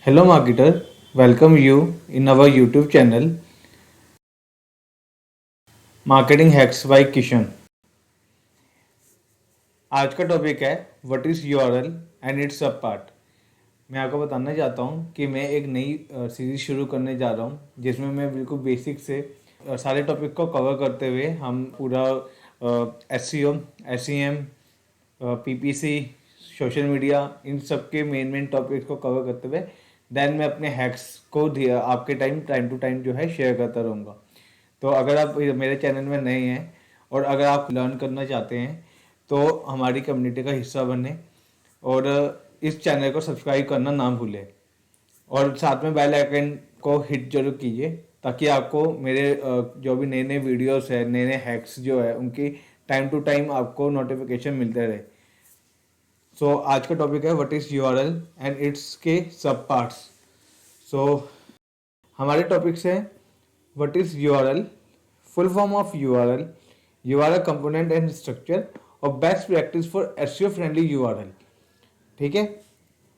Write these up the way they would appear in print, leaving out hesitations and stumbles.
Hello marketer, welcome you in our YouTube channel Marketing Hacks by Kishan। आज का topic है what is URL and it's सब part. मैं आपको बताना चाहता हूँ कि मैं एक नई सीरीज शुरू करने जा रहा हूँ जिसमें मैं बिल्कुल बेसिक से सारे टॉपिक को कवर करते हुए हम पूरा SEO, SEM, PPC, social media, इन सब के मेन टॉपिक्स को कवर करते हुए देन मैं अपने हैक्स को आपके टाइम टू टाइम जो है शेयर करता रहूँगा। तो अगर आप मेरे चैनल में नए हैं और अगर आप लर्न करना चाहते हैं तो हमारी कम्युनिटी का हिस्सा बने और इस चैनल को सब्सक्राइब करना ना भूलें और साथ में बेल आइकन को हिट जरूर कीजिए ताकि आपको मेरे जो भी नए नए वीडियोस है, नए नए हैक्स जो है उनकी टाइम टू टाइम आपको नोटिफिकेशन मिलते रहे। सो आज का टॉपिक है what is URL and its के सब पार्ट्स। सो हमारे टॉपिक्स हैं what is URL, full form of URL, URL component and structure और best practice for SEO friendly URL. ठीक है,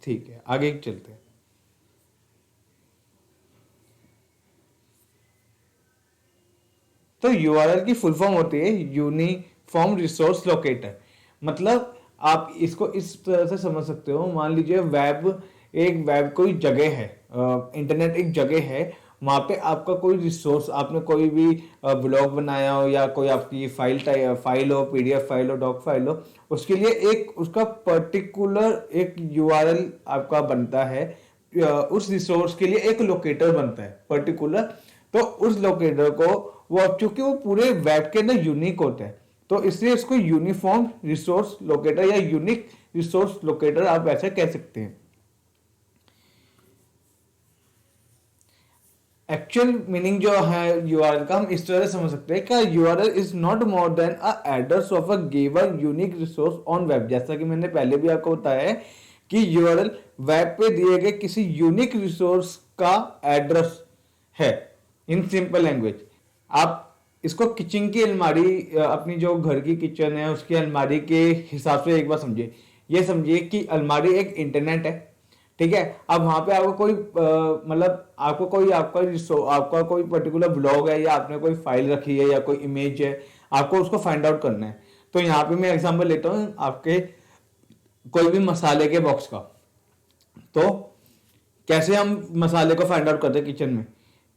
ठीक है, आगे चलते हैं। तो यूआरएल की फुल फॉर्म होती है यूनिफॉर्म रिसोर्स लोकेटर। मतलब आप इसको इस तरह से समझ सकते हो, मान लीजिए वेब कोई जगह है, इंटरनेट एक जगह है, वहाँ पे आपका कोई रिसोर्स, आपने कोई भी ब्लॉग बनाया हो या कोई आपकी फाइल हो, पीडीएफ फाइल हो, डॉक फाइल हो, उसके लिए एक उसका पर्टिकुलर एक यूआरएल आपका बनता है। उस रिसोर्स के लिए एक लोकेटर बनता है पर्टिकुलर। तो उस लोकेटर को वो, अब चूंकि वो पूरे वेब के अंदर यूनिक होता है तो इसलिए इसको यूनिफॉर्म रिसोर्स लोकेटर या यूनिक रिसोर्स लोकेटर आप ऐसे कह सकते हैं। एक्चुअल मीनिंग जो है यूआरएल का हम इस तरह से समझ सकते हैं कि URL is not more than a address of a given unique resource on web. जैसा कि मैंने पहले भी आपको बताया है कि यूआरएल वेब पे दिए गए किसी यूनिक रिसोर्स का एड्रेस है इन सिंपल लैंग्वेज। आप इसको किचन की अलमारी, अपनी जो घर की किचन है उसकी अलमारी के हिसाब से एक बार समझिए। ये समझिए कि अलमारी एक इंटरनेट है, ठीक है। अब वहां पे आपको कोई मतलब आपका कोई पर्टिकुलर ब्लॉग है या आपने कोई फाइल रखी है या कोई इमेज है, आपको उसको फाइंड आउट करना है। तो यहाँ पे मैं एग्जांपल लेता हूँ आपके कोई भी मसाले के बॉक्स का। तो कैसे हम मसाले को फाइंड आउट करते हैं किचन में,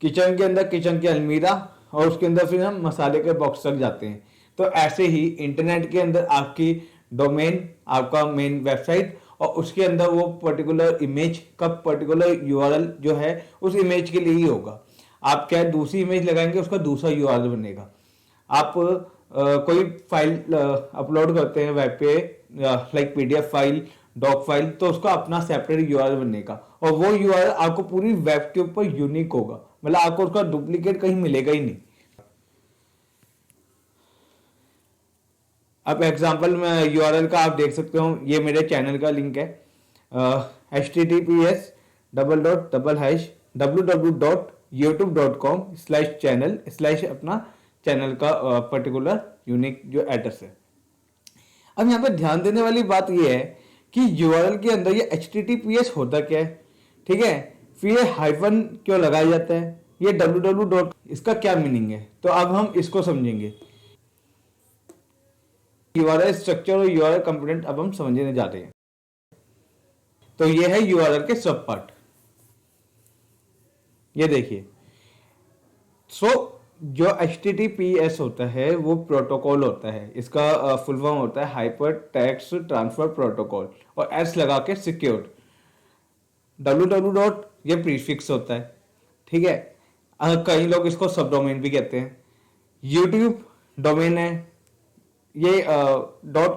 किचन के अंदर किचन की अलमीरा और उसके अंदर फिर हम मसाले के बॉक्स तक जाते हैं। तो ऐसे ही इंटरनेट के अंदर आपकी डोमेन, आपका मेन वेबसाइट और उसके अंदर वो पर्टिकुलर इमेज का पर्टिकुलर यूआरएल जो है उस इमेज के लिए ही होगा। आप क्या दूसरी इमेज लगाएंगे उसका दूसरा यूआरएल बनेगा। आप कोई फाइल अपलोड करते हैं वेब पे, like PDF file, doc file, तो उसका अपना सेपरेट यूआरएल बनेगा और वो यूआरएल आपको पूरी वेब के ऊपर यूनिक होगा। मतलब आपको उसका डुप्लीकेट कहीं मिलेगा ही नहीं। अब एग्जांपल में यूआरएल का आप देख सकते हो, ये मेरे चैनल का लिंक है, https://www.youtube.com/channel/ अपना चैनल का पर्टिकुलर यूनिक जो एड्रेस है। अब यहाँ पे ध्यान देने वाली बात यह है कि यूआरएल के अंदर ये https होता क्या है, ठीक है। फिर ये हाइफन क्यों लगाया जाता है, ये www. इसका क्या मीनिंग है, तो अब हम इसको समझेंगे। यूआरएल स्ट्रक्चर और यूआरएल कंपोनेंट अब हम समझने जा रहे हैं। तो ये है यूआरएल के सब पार्ट, ये देखिए। सो जो HTTPS होता है वो प्रोटोकॉल होता है, इसका फुल फॉर्म होता है हाइपर टेक्स्ट ट्रांसफर प्रोटोकॉल और एस लगा के सिक्योर्ड। www. ये प्रीफिक्स होता है, ठीक है। कई लोग इसको सब डोमेन भी कहते हैं। यूट्यूब डोमेन है, ये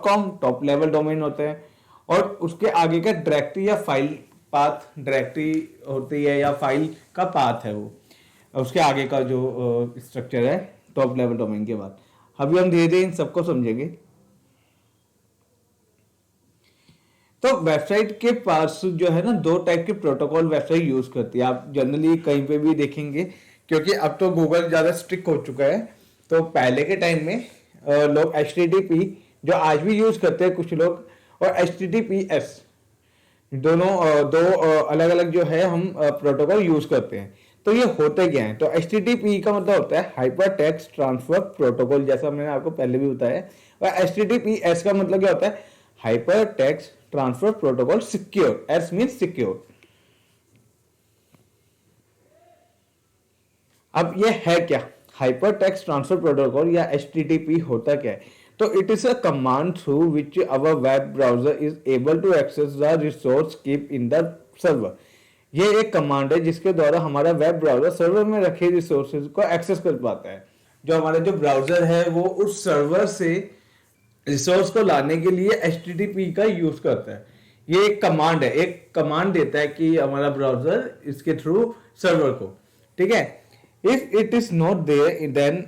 .com टॉप लेवल डोमेन होते हैं और उसके आगे का डायरेक्टरी या फाइल पाथ, डायरेक्टरी होती है या फाइल का पाथ है वो, उसके आगे का जो स्ट्रक्चर है टॉप लेवल डोमेन के बाद। अभी हम धीरे धीरे इन सबको समझेंगे। तो वेबसाइट के पास जो है ना, दो टाइप के प्रोटोकॉल वेबसाइट यूज करती है, आप जनरली कहीं पे भी देखेंगे, क्योंकि अब तो गूगल ज्यादा स्ट्रिक्ट हो चुका है। तो पहले के टाइम में लोग HTTP जो आज भी यूज करते हैं कुछ लोग, और HTTPS दोनों दो अलग अलग जो है हम प्रोटोकॉल यूज करते हैं। तो ये होते क्या है, तो HTTP का मतलब होता है हाइपर टेक्स्ट ट्रांसफर प्रोटोकॉल, जैसा मैंने आपको पहले भी बताया। और HTTPS का मतलब क्या होता है, hyper text transfer protocol secure, S means secure. अब ये है क्या, हाइपर टेक्स्ट ट्रांसफर प्रोटोकॉल या HTTP होता क्या है, तो it is a command through which our web browser is able to access the resource keep in the server. ये एक कमांड है जिसके द्वारा हमारा वेब ब्राउजर सर्वर में रखे रिसोर्सेज को एक्सेस कर पाता है। जो हमारा जो ब्राउजर है वो उस सर्वर से रिसोर्स को लाने के लिए HTTP का यूज करता है। ये एक कमांड है, एक कमांड देता है कि हमारा ब्राउजर इसके थ्रू सर्वर को, ठीक है। If it is not there then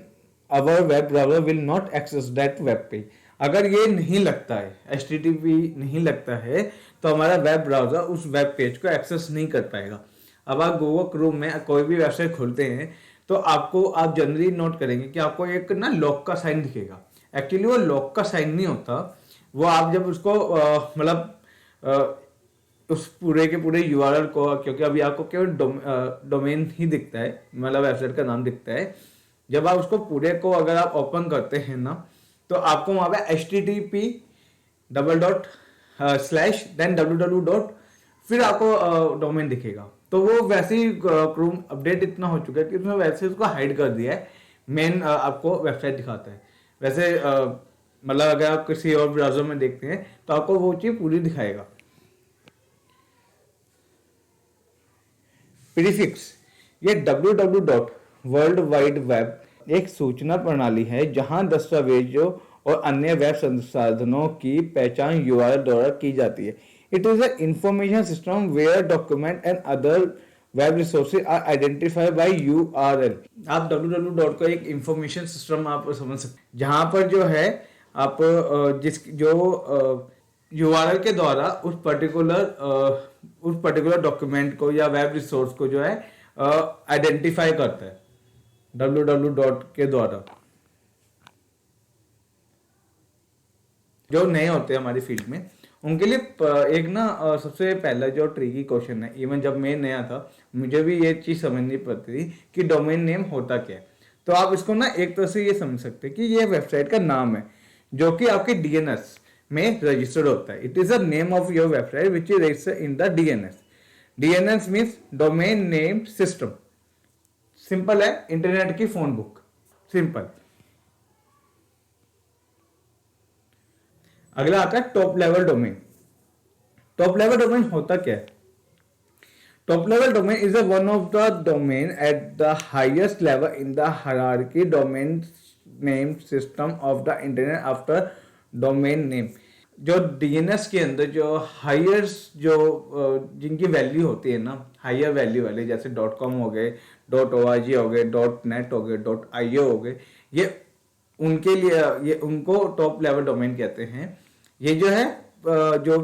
our web browser will not access that web page. अगर ये नहीं लगता है, HTTP नहीं लगता है, तो हमारा वेब ब्राउजर उस वेब पेज को एक्सेस नहीं कर पाएगा। अब आप गूगल क्रोम में कोई भी वेबसाइट खोलते हैं तो आपको, आप जनरली नोट करेंगे कि आपको एक ना लॉक का साइन दिखेगा। एक्चुअली वो लॉक का साइन नहीं होता, वो आप जब उसको मतलब उस पूरे के पूरे यूआरएल को, क्योंकि अभी आपको केवल डोमेन ही दिखता है, मतलब वेबसाइट का नाम दिखता है। जब आप उसको पूरे को अगर आप ओपन करते हैं ना, तो आपको वहां पे HTTP double dot slash then www. फिर आपको डोमेन दिखेगा। तो वो वैसे ही क्रोम अपडेट इतना हो चुका है कि उसमें वैसे उसको हाइड कर दिया है, मेन आपको वेबसाइट दिखाता है। वैसे मतलब अगर आप किसी और ब्राउजर में देखते हैं तो आपको वो चीज पूरी दिखाएगा। प्रीफिक्स, ये www. वर्ल्ड वाइड वेब एक सूचना प्रणाली है जहां दस्तावेजों और अन्य वेब संसाधनों की पहचान URL द्वारा की जाती है। It is a information system where document and other web resources are identified by URL। आप www. को एक इंफॉर्मेशन सिस्टम आप समझ सकते हैं, जहां पर जो है आप जिस जो URL के द्वारा उस पर्टिकुलर डॉक्यूमेंट को या वेब रिसोर्स को जो है आइडेंटिफाई करता है www. के द्वारा। जो नए होते हैं हमारी फील्ड में उनके लिए एक ना सबसे पहला जो ट्रिकी क्वेश्चन है, इवन जब मैं नया था मुझे भी ये चीज समझ नहीं पड़ती थी कि डोमेन नेम होता क्या है। तो आप इसको ना एक तरह से ये समझ सकते हैं कि ये वेबसाइट का नाम है जो कि आपके DNS में रजिस्टर्ड होता है। It is a name of your website which is registered in the DNS। DNS means domain name system. Simple है, इंटरनेट की फोन बुक, सिंपल। अगला आता है top level domain. Top level domain होता क्या है? Top level domain is one of the domain at the highest level in the hierarchy domain name system of the internet after domain name. जो DNS के अंदर जो highest जो जिनकी value होती है ना, हायर वैल्यू वाले, जैसे .com हो गए, .org हो गए, .net हो गए, .io हो गए, ये उनके लिए ये उनको टॉप लेवल डोमेन कहते हैं। ये जो है जो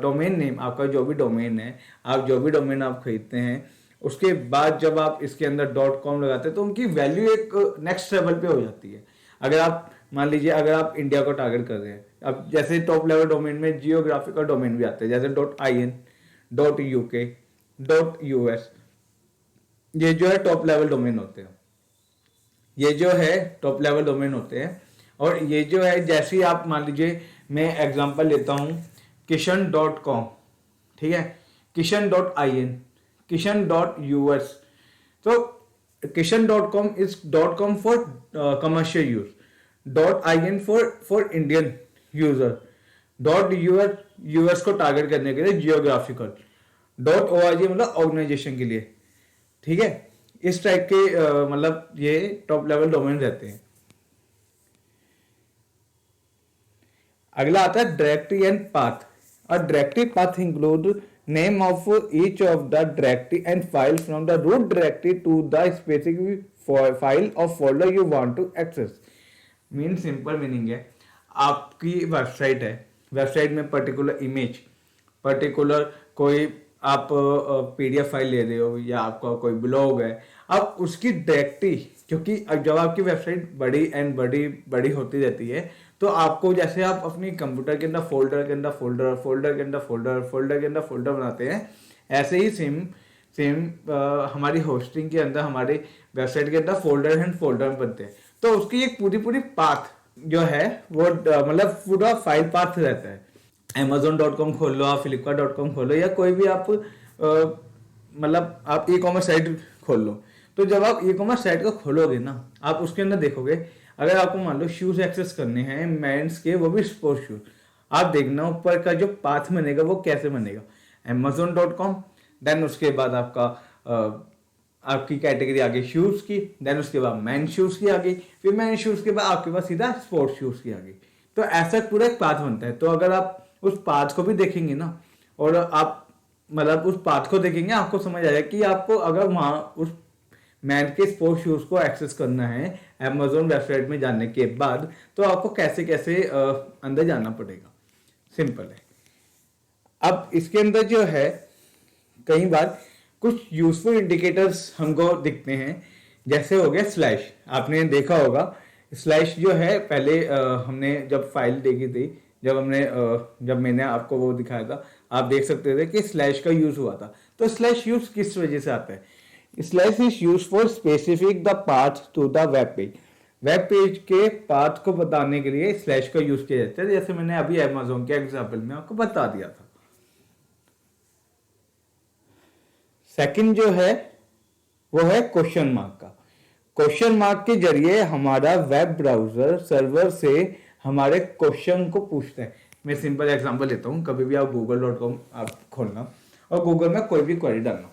डोमेन नेम आपका जो भी डोमेन है, आप जो भी डोमेन आप खरीदते हैं, उसके बाद जब आप इसके अंदर .com लगाते हैं तो उनकी वैल्यू एक नेक्स्ट लेवल पे हो जाती है। अगर आप मान लीजिए अगर आप इंडिया को टारगेट कर रहे हैं, अब जैसे टॉप लेवल डोमेन में जियोग्राफिकल डोमेन भी आते हैं, जैसे .in, .uk, .us, ये जो है टॉप लेवल डोमेन होते हैं। ये जो है टॉप लेवल डोमेन होते हैं। और ये जो है, जैसे आप मान लीजिए मैं एग्जांपल लेता हूं kishan.com, ठीक है, kishan.in, kishan.us। तो kishan.com is .com for commercial use, .in for Indian user, .us को टारगेट करने के लिए जियोग्राफिकल, .org मतलब ऑर्गेनाइजेशन के लिए, ठीक है। इस टाइप के मतलब ये टॉप लेवल डोमेन रहते हैं। अगला आता है directory and path. A directory path include name of each of the directory and file from the root directory to the specific file और folder you want to access. Mean simple meaning है, आपकी website है, website में particular image, particular कोई आप PDF file ले रहे हो या आपका कोई ब्लॉग है, अब उसकी डायरेक्टरी, क्योंकि जब आपकी वेबसाइट बड़ी एंड बड़ी होती रहती है तो आपको जैसे आप अपनी कंप्यूटर के अंदर फोल्डर के अंदर फोल्डर, फोल्डर के अंदर फोल्डर, फोल्डर के अंदर फोल्डर बनाते हैं, ऐसे ही सेम सेम हमारी होस्टिंग के अंदर, हमारी वेबसाइट के अंदर फोल्डर एंड फोल्डर बनते हैं। तो उसकी एक पूरी पूरी पाथ जो है वो मतलब पूरा फाइल पाथ रहता है। Amazon.com खोल लो, आप Flipkart.com खोलो, या कोई भी आप मतलब आप ई कॉमर्स साइट खोल लो। तो जब आप ई कॉमर्स साइट को खोलोगे ना, आप उसके अंदर देखोगे, अगर आपको मान लो शूज एक्सेस करने हैं मेंस के, वो भी स्पोर्ट्स शूज, आप देखना ऊपर का जो पाथ बनेगा वो कैसे बनेगा। Amazon.com, देन उसके बाद आपका आपकी कैटेगरी आ गई शूज की, देन उसके बाद मैन शूज की आ गई, फिर मैन शूज के बाद आपके पास सीधा स्पोर्ट्स शूज की आ गई। तो ऐसा पूरा एक पाथ बनता है। तो अगर आप उस पाथ को भी देखेंगे ना, और आप मतलब उस पाथ को देखेंगे, आपको समझ आएगा कि आपको अगर वहां उस मैन के स्पोर्ट्स शूज को एक्सेस करना है Amazon वेबसाइट में जाने के बाद, तो आपको कैसे कैसे अंदर जाना पड़ेगा। सिंपल है। अब इसके अंदर जो है कई बार कुछ यूजफुल इंडिकेटर्स हमको दिखते हैं, जैसे हो गया स्लैश। आपने देखा होगा स्लैश जो है, पहले हमने जब फाइल देखी थी, जब मैंने आपको वो दिखाया था, आप देख सकते थे कि स्लैश का यूज हुआ था। तो स्लैश यूज किस वजह से आता है? Slash is use for specific the path to the web page. Web page के पाथ को बताने के लिए स्लैश का यूज किया जाता है, जैसे मैंने अभी Amazon के एग्जाम्पल में आपको बता दिया था। सेकंड जो है वो है क्वेश्चन मार्क का। क्वेश्चन मार्क के जरिए हमारा वेब ब्राउजर सर्वर से हमारे क्वेश्चन को पूछता है। मैं सिंपल एग्जांपल लेता हूँ। कभी भी आप google.com आप खोलना और गूगल में कोई भी क्वेरी डालना,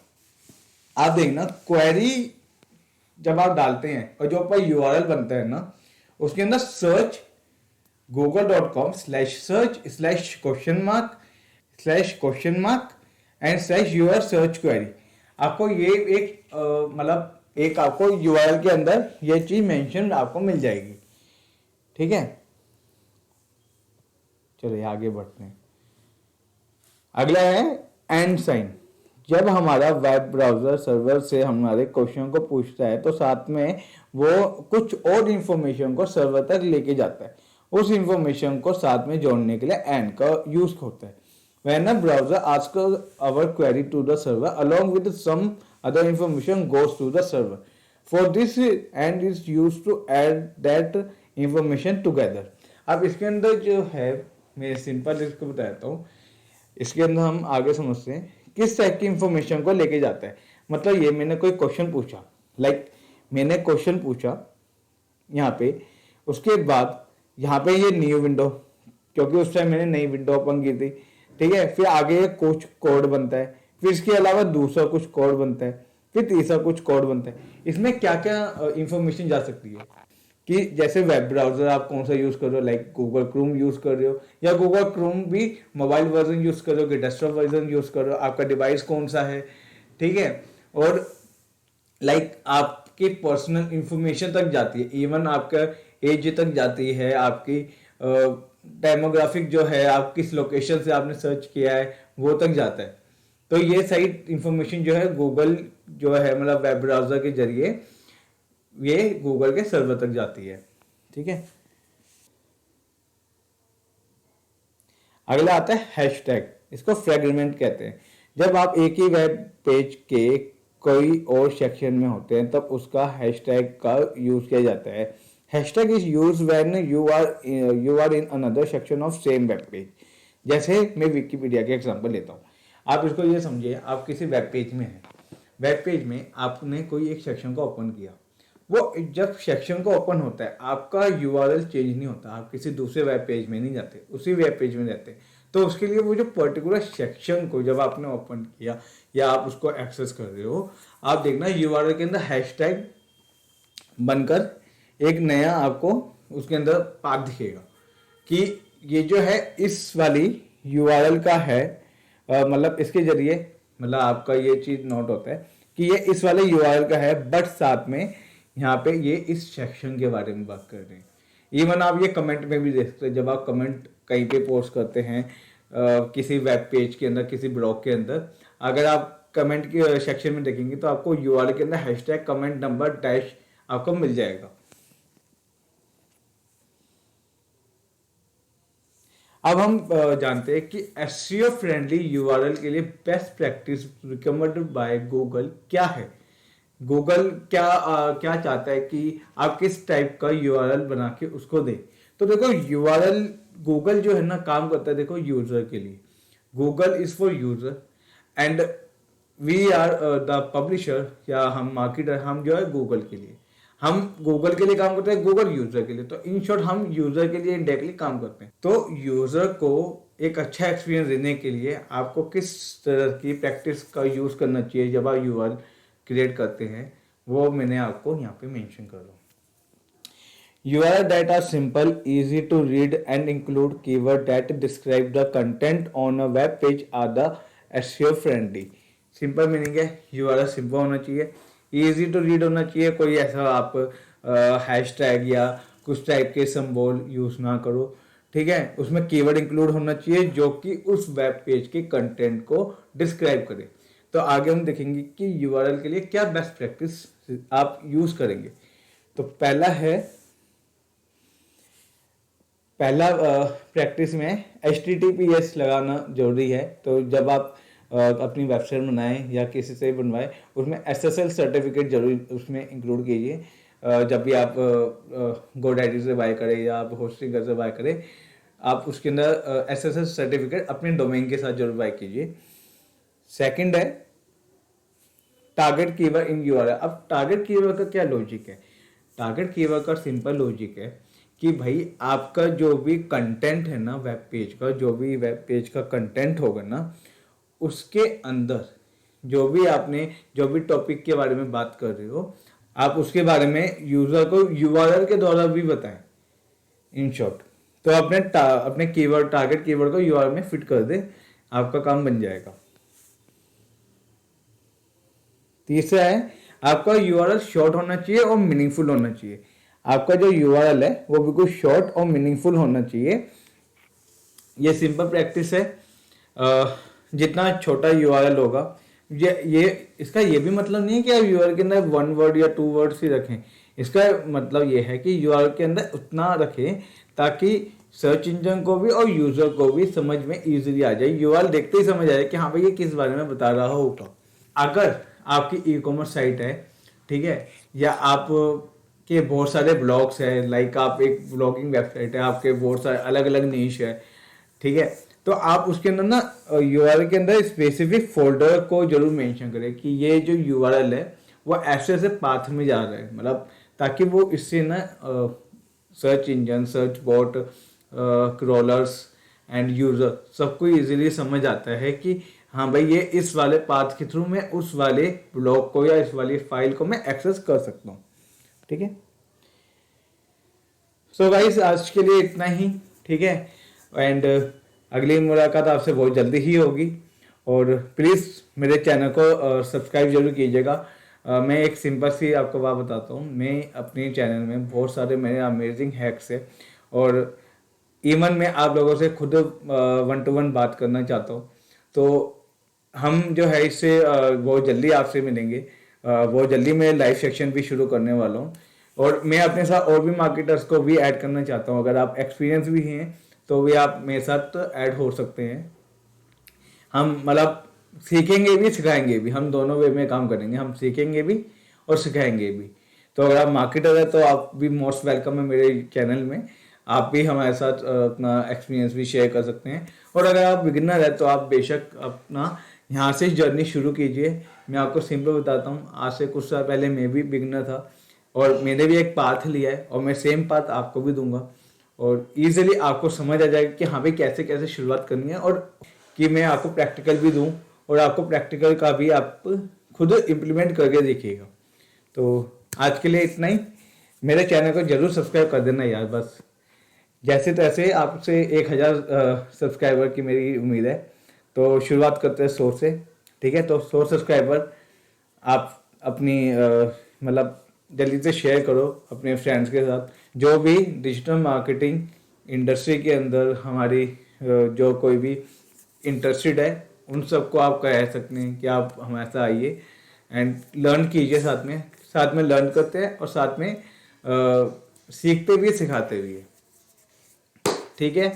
आप देखना क्वेरी जब आप डालते हैं और जो आपका यूआरएल बनता है ना, उसके अंदर search google.com/search/question mark and /your search query, आपको ये एक मतलब एक आपको यूआरएल के अंदर ये चीज मेंशन आपको मिल जाएगी। ठीक है, चलिए आगे बढ़ते हैं। अगला है एंड साइन। जब हमारा वेब ब्राउजर सर्वर से हमारे क्वेश्चन को पूछता है, तो साथ में वो कुछ और इंफॉर्मेशन को सर्वर तक लेके जाता है। उस इंफॉर्मेशन को साथ में जोड़ने के लिए एंड का यूज होता है। When a browser asks our query to the server, along with some other information goes to the server. For this, and is used to add that information together. अब इसके अंदर जो है, मैं सिंपल इसको बताता हूँ। इसके अंदर हम आगे समझते हैं किस टाइप की इंफॉर्मेशन को लेके जाता है। मतलब ये मैंने कोई क्वेश्चन पूछा, मैंने क्वेश्चन पूछा यहाँ पे, उसके बाद यहाँ पे ये न्यू विंडो, क्योंकि उस टाइम मैंने नई विंडो ओपन की थी। ठीक है, फिर आगे कुछ कोड बनता है, फिर इसके अलावा दूसरा कुछ कोड बनता है, फिर तीसरा कुछ कोड बनता है। इसमें क्या क्या इंफॉर्मेशन जा सकती है कि जैसे वेब ब्राउजर आप कौन सा यूज कर रहे हो, लाइक गूगल क्रोम यूज कर रहे हो, या गूगल क्रोम भी मोबाइल वर्जन यूज कर रहे हो कि डेस्कटॉप वर्जन यूज कर रहे हो, आपका डिवाइस कौन सा है। ठीक है, और आपकी पर्सनल इंफॉर्मेशन तक जाती है, इवन आपका एज तक जाती है, आपकी डेमोग्राफिक जो है, आप किस लोकेशन से आपने सर्च किया है वो तक जाता है। तो ये सही इंफॉर्मेशन जो है गूगल जो है मतलब वेब ब्राउजर के जरिए ये गूगल के सर्वर तक जाती है। ठीक है, अगला आता है हैशटैग। इसको फ्रेगमेंट कहते हैं। जब आप एक ही वेब पेज के कोई और सेक्शन में होते हैं, तब उसका हैशटैग का यूज किया जाता है। Hashtag is use when you are in another section of same web page. जैसे मैं विकिपीडिया के एग्जांपल लेता हूँ। आप इसको ये समझिए, आप किसी वेब पेज में हैं, वेब पेज में आपने कोई एक सेक्शन को ओपन किया, वो जब सेक्शन को ओपन होता है आपका यूआरएल चेंज नहीं होता, आप किसी दूसरे वेब पेज में नहीं जाते, उसी वेब पेज में रहते। तो उसके लिए वो जो पर्टिकुलर सेक्शन को जब आपने ओपन किया या आप उसको एक्सेस कर रहे हो, आप देखना यूआरएल के अंदर हैशटैग बनकर एक नया आपको उसके अंदर पाथ दिखेगा कि ये जो है इस वाली यूआरएल का है। मतलब इसके जरिए मतलब आपका ये चीज नोट होता है कि ये इस वाले यूआरएल का है, बट साथ में यहाँ पे ये इस सेक्शन के बारे में बात कर रहे हैं। इवन आप ये कमेंट में भी देख सकते हैं, जब आप कमेंट कहीं पे पोस्ट करते हैं किसी वेब पेज के अंदर, किसी ब्लॉग के अंदर, अगर आप कमेंट के सेक्शन में देखेंगे तो आपको यूआरएल के अंदर हैशटैग कमेंट नंबर डैश आपको मिल जाएगा। अब हम जानते हैं कि एसईओ फ्रेंडली यूआरएल के लिए best practice recommended by Google क्या है। गूगल क्या चाहता है कि आप किस टाइप का यूआरएल बना के उसको दे। तो देखो यूआरएल, गूगल जो है ना काम करता है देखो यूजर के लिए। Google is for user and we are the publisher या हम मार्केटर, हम जो है गूगल के लिए, हम गूगल के लिए काम करते हैं, गूगल यूजर के लिए। तो इन शॉर्ट हम यूजर के लिए इंडायरेक्टली काम करते हैं। तो यूजर को एक अच्छा एक्सपीरियंस देने के लिए आपको किस तरह की प्रैक्टिस का यूज करना चाहिए जब आप यूआरएल क्रिएट करते हैं, वो मैंने आपको यहाँ पे मेंशन कर रहा हूँ। URL that are simple, easy to read and include keyword that describe the content on a web page are the SEO friendly। Simple meaning है URL सिंपल होना चाहिए, इजी टू रीड होना चाहिए, कोई ऐसा आप हैशटैग या कुछ टाइप के सिंबल यूज ना करो, ठीक है। उसमें कीवर्ड इंक्लूड होना चाहिए जो कि उस वेब पेज के कंटेंट को डिस्क्राइब करे। तो आगे हम देखेंगे कि URL के लिए क्या बेस्ट प्रैक्टिस आप यूज करेंगे। तो पहला प्रैक्टिस में HTTPS लगाना जरूरी है। तो जब आप अपनी वेबसाइट बनाएं या किसी से बनवाएं, उसमें SSL सर्टिफिकेट जरूर उसमें इंक्लूड कीजिए। जब भी आप GoDaddy से बाय करें या आप होस्टिंग से बाय करें, आप उसके अंदर SSL सर्टिफिकेट अपने डोमेन के साथ जरूर बाय कीजिए। सेकंड है टारगेट कीवर्ड इन URL। अब टारगेट कीवर्ड का क्या लॉजिक है? टारगेट कीवर्ड का सिंपल लॉजिक है कि भाई आपका जो भी कंटेंट है ना वेब पेज का, जो भी वेब पेज का कंटेंट होगा ना, उसके अंदर जो भी टॉपिक के बारे में बात कर रहे हो, आप उसके बारे में यूजर को URL के द्वारा भी बताएं इन शॉर्ट। तो अपने कीवर्ड, टारगेट कीवर्ड को URL में फिट कर दे, आपका काम बन जाएगा। तीसरा है आपका URL शॉर्ट होना चाहिए और मीनिंगफुल होना चाहिए। आपका जो URL है वो बिल्कुल शॉर्ट और मीनिंगफुल होना चाहिए। ये सिंपल प्रैक्टिस है। जितना छोटा URL होगा, ये इसका ये भी मतलब नहीं है कि आप URL के अंदर 1 वर्ड या 2 वर्ड्स ही रखें। इसका मतलब ये है कि URL के अंदर उतना रखें ताकि सर्च इंजन को भी और यूजर को भी समझ में इजीली आ जाए। URL देखते ही समझ आए कि हाँ भाई ये किस बारे में बता रहा होगा। अगर आपकी ई-कॉमर्स साइट है, ठीक है, या आप के बहुत सारे ब्लॉग्स है, लाइक आप एक ब्लॉगिंग वेबसाइट है, आपके बहुत सारे अलग अलग नीश है, ठीक है, तो आप उसके अंदर ना URL के अंदर स्पेसिफिक फोल्डर को जरूर मेंशन करें कि ये जो URL है वो ऐसे ऐसे पाथ में जा रहा है, मतलब ताकि वो इससे ना search engine, search bot, crawlers and user सबको इजीली समझ आता है कि हाँ भाई ये इस वाले पाथ के थ्रू मैं उस वाले ब्लॉग को या इस वाली फाइल को मैं एक्सेस कर सकता हूँ, ठीक है। सो गाइस आज के लिए इतना ही, ठीक है, एंड अगली मुलाकात आपसे बहुत जल्दी ही होगी। और प्लीज़ मेरे चैनल को सब्सक्राइब जरूर कीजिएगा। मैं एक सिंपल सी आपको बात बताता हूँ, मैं अपने चैनल में बहुत सारे मेरे अमेजिंग हैक्स है और इवन मैं आप लोगों से खुद 1-to-1 बात करना चाहता हूँ। तो हम जो है इससे बहुत जल्दी आपसे मिलेंगे। बहुत जल्दी मैं लाइव सेक्शन भी शुरू करने वाला हूँ और मैं अपने साथ और भी मार्केटर्स को भी ऐड करना चाहता हूँ। अगर आप एक्सपीरियंस भी हैं तो भी आप मेरे साथ ऐड हो सकते हैं। हम मतलब सीखेंगे भी सिखाएंगे भी, हम दोनों वे में काम करेंगे, हम सीखेंगे भी और सिखाएंगे भी। तो अगर आप मार्केटर है तो आप भी मोस्ट वेलकम है मेरे चैनल में, आप भी हमारे साथ अपना एक्सपीरियंस भी शेयर कर सकते हैं। और अगर आप बिगिनर है तो आप बेशक अपना यहाँ से जर्नी शुरू कीजिए। मैं आपको सिंपल बताता हूँ, आज से कुछ साल पहले मैं भी बिगिनर था और मैंने भी एक पाथ लिया है और मैं सेम पाथ आपको भी दूंगा और इजीली आपको समझ आ जाएगा कि हाँ भाई कैसे कैसे शुरुआत करनी है और कि मैं आपको प्रैक्टिकल भी दूं और आपको प्रैक्टिकल का भी आप खुद इम्प्लीमेंट करके देखिएगा। तो आज के लिए इतना ही। मेरे चैनल को जरूर सब्सक्राइब कर देना यार, बस जैसे तैसे आपसे 1000 सब्सक्राइबर की मेरी उम्मीद है। तो शुरुआत करते हैं 100 से, ठीक है। तो 100 सब्सक्राइबर आप अपनी मतलब जल्दी से शेयर करो अपने फ्रेंड्स के साथ, जो भी डिजिटल मार्केटिंग इंडस्ट्री के अंदर हमारी जो कोई भी इंटरेस्टेड है उन सबको आप कह सकते हैं कि आप हमारे साथ आइए एंड लर्न कीजिए। साथ में लर्न करते हैं और साथ में सीखते भी सिखाते भी है, ठीक है।